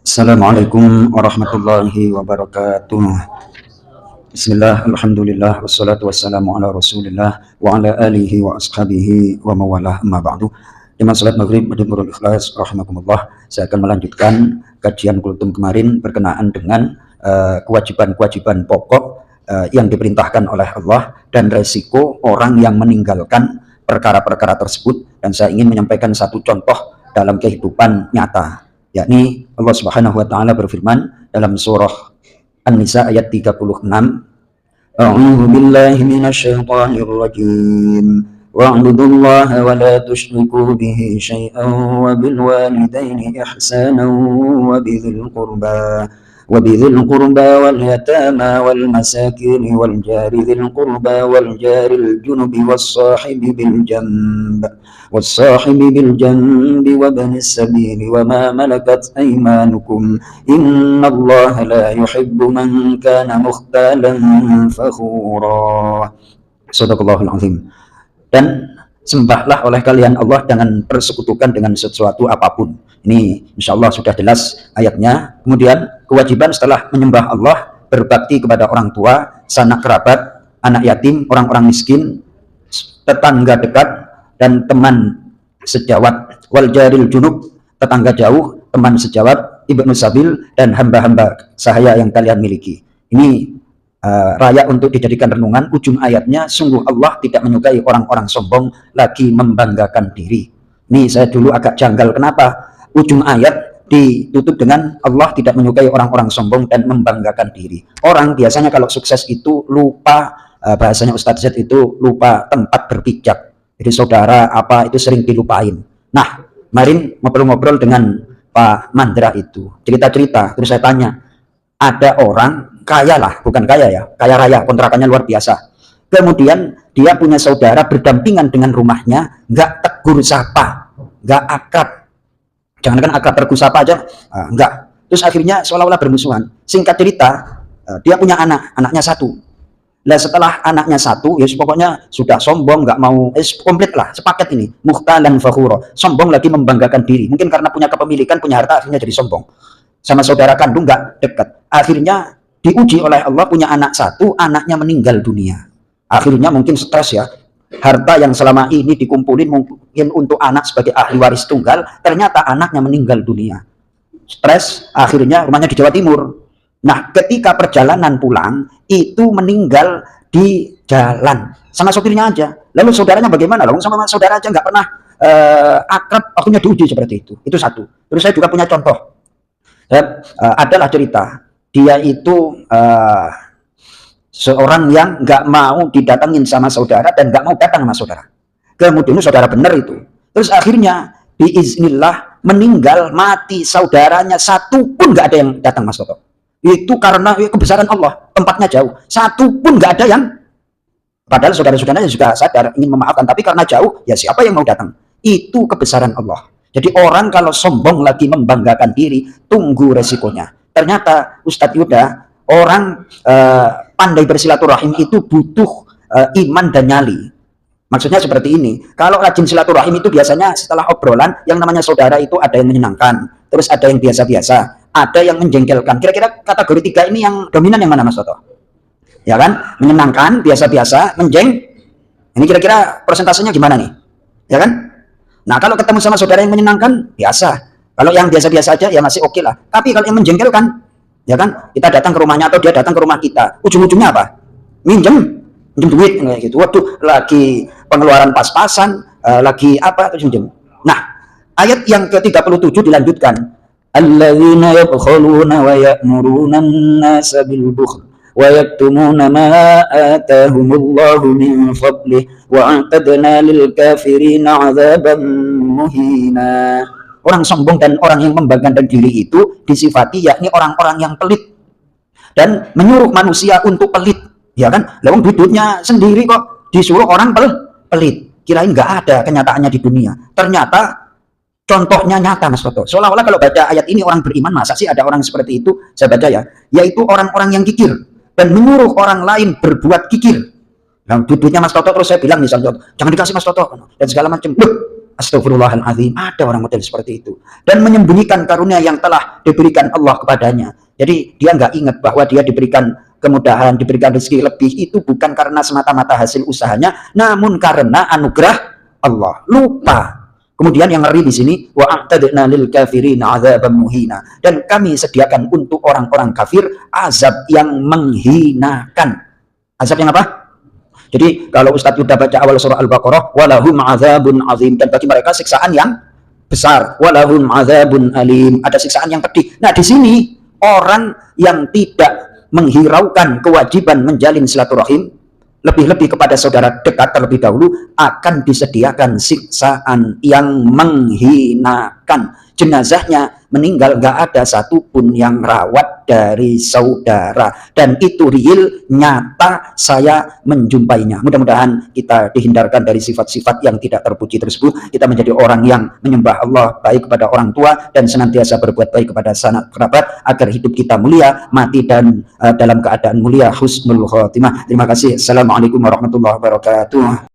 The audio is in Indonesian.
Assalamualaikum warahmatullahi wabarakatuh. Bismillah, alhamdulillah, wassalatu wassalamu ala rasulillah wa ala alihi wa ashabihi wa mawalah, amma ba'du. Jemaah salat maghrib Madinul Ikhlas rahimakumullah. Saya akan melanjutkan kajian kultum kemarin berkenaan dengan kewajiban-kewajiban pokok yang diperintahkan oleh Allah dan resiko orang yang meninggalkan perkara-perkara tersebut. Dan saya ingin menyampaikan satu contoh dalam kehidupan nyata, yakni Allah Subhanahu wa taala berfirman dalam surah An-Nisa ayat 36, A'udzu billahi minasyaitonir rajim. Wa'budullaha wa la tusyriku bihi syai'an wa bil walidaini ihsanan wa بذي القربى واليتامى والمساكين والجار ذي القربى والجار الجنب والصاحب بالجنب وابن السبيل وما ملكت أيمانكم إن الله لا يحب من كان مختالا فخورا. Shadaqallahul azim. Dan sembahlah oleh kalian Allah, jangan persekutukan dengan sesuatu apapun. Ini insya Allah sudah jelas ayatnya. Kemudian kewajiban setelah menyembah Allah, berbakti kepada orang tua, sanak kerabat, anak yatim, orang-orang miskin, tetangga dekat, dan teman sejawat. Wal jaril junub, tetangga jauh, teman sejawat, ibnu sabil, dan hamba-hamba sahaya yang kalian miliki. Ini layak untuk dijadikan renungan. Ujung ayatnya, sungguh Allah tidak menyukai orang-orang sombong lagi membanggakan diri. Ini saya dulu agak janggal, kenapa ujung ayat ditutup dengan Allah tidak menyukai orang-orang sombong dan membanggakan diri. Orang biasanya kalau sukses itu lupa, bahasanya Ustadz Z itu lupa tempat berpijak. Jadi saudara apa itu sering dilupain. Nah, kemarin ngobrol-ngobrol dengan Pak Mandra itu, cerita-cerita, terus saya tanya, ada orang kaya lah, bukan kaya ya, kaya raya, kontrakannya luar biasa. Kemudian dia punya saudara berdampingan dengan rumahnya, nggak tegur sapa, nggak akrab. Jangankan akrab, tegur sapa aja, enggak. Terus akhirnya seolah-olah bermusuhan. Singkat cerita, dia punya anaknya satu. Nah setelah anaknya satu, ya pokoknya sudah sombong, nggak mau, komplit lah, sepaket ini. Mukhtalan fakhura, sombong lagi membanggakan diri. Mungkin karena punya kepemilikan, punya harta, akhirnya jadi sombong. Sama saudara kandung nggak dekat. Akhirnya diuji oleh Allah, punya anak satu, anaknya meninggal dunia. Akhirnya mungkin stres ya. Harta yang selama ini dikumpulin mungkin untuk anak sebagai ahli waris tunggal, ternyata anaknya meninggal dunia. Stres, akhirnya rumahnya di Jawa Timur. Nah, ketika perjalanan pulang, itu meninggal di jalan. Sama sopirnya aja. Lalu saudaranya bagaimana? Lalu sama saudara aja nggak pernah akrab, akhirnya diuji seperti itu. Itu satu. Terus saya juga punya contoh. Adalah cerita. Dia itu seorang yang nggak mau didatangin sama saudara dan nggak mau datang sama saudara. Kemudian saudara benar itu. Terus akhirnya biiznillah meninggal, mati saudaranya satu pun nggak ada yang datang Mas Toto. Itu karena kebesaran Allah, tempatnya jauh. Satu pun nggak ada yang, padahal saudara-saudaranya juga sadar ingin memaafkan, tapi karena jauh, ya siapa yang mau datang? Itu kebesaran Allah. Jadi orang kalau sombong lagi membanggakan diri, tunggu resikonya. Ternyata Ustadz Yuda, orang pandai bersilaturahim itu butuh iman dan nyali. Maksudnya seperti ini, kalau rajin silaturahim itu biasanya setelah obrolan, yang namanya saudara itu ada yang menyenangkan, terus ada yang biasa-biasa, ada yang menjengkelkan. Kira-kira kategori tiga ini yang dominan yang mana Mas Toto? Ya kan, menyenangkan, biasa-biasa, ini kira-kira persentasenya gimana nih? Ya kan? Nah kalau ketemu sama saudara yang menyenangkan, biasa. Kalau yang biasa-biasa aja ya masih oke lah. Tapi kalau yang menjengkelkan, ya kan, kita datang ke rumahnya atau dia datang ke rumah kita, ujung-ujungnya apa? Minjem duit kayak gitu. Waduh, lagi pengeluaran pas-pasan, lagi apa terus minjem. Nah, ayat yang ke-37 dilanjutkan. Alladzina yabkhuluna wa ya'muruna an-nasa bil bukhl wa yaktumuna ma atahumullahu min fadlih wa a'tadna lil kafirina 'adzaban muhina. Orang sombong dan orang yang membanggakan diri itu disifati yakni orang-orang yang pelit dan menyuruh manusia untuk pelit, ya kan? Lalu duitnya sendiri kok disuruh orang pelit. Kirain nggak ada kenyataannya di dunia. Ternyata contohnya nyata Mas Toto. Seolah-olah kalau baca ayat ini orang beriman, masa sih ada orang seperti itu? Saya baca ya, yaitu orang-orang yang kikir dan menyuruh orang lain berbuat kikir. Nah, duitnya Mas Toto, terus saya bilang misalnya, jangan dikasih Mas Toto dan segala macam. Loh, Astagfirullahaladzim, ada orang model seperti itu. Dan menyembunyikan karunia yang telah diberikan Allah kepadanya. Jadi dia nggak ingat bahwa dia diberikan kemudahan, diberikan rezeki lebih, itu bukan karena semata-mata hasil usahanya, namun karena anugerah Allah. Lupa. Kemudian yang ngeri di sini, wa a'tadna lil kafirina 'adzaban muhina. Dan kami sediakan untuk orang-orang kafir azab yang menghinakan. Azab yang apa? Jadi kalau Ustadz sudah baca awal surah Al-Baqarah, walahum azabun azim, dan bagi mereka siksaan yang besar, walahum azabun alim, ada siksaan yang pedih. Nah, di sini orang yang tidak menghiraukan kewajiban menjalin silaturahim, lebih-lebih kepada saudara dekat terlebih dahulu, akan disediakan siksaan yang menghinakan. Jenazahnya meninggal, nggak ada satupun yang rawat dari saudara, dan itu real, nyata, saya menjumpainya. Mudah-mudahan kita dihindarkan dari sifat-sifat yang tidak terpuji tersebut. Kita menjadi orang yang menyembah Allah, baik kepada orang tua, dan senantiasa berbuat baik kepada sanak kerabat, agar hidup kita mulia, mati dan dalam keadaan mulia, husnul khotimah. Terima kasih. Assalamualaikum warahmatullahi wabarakatuh.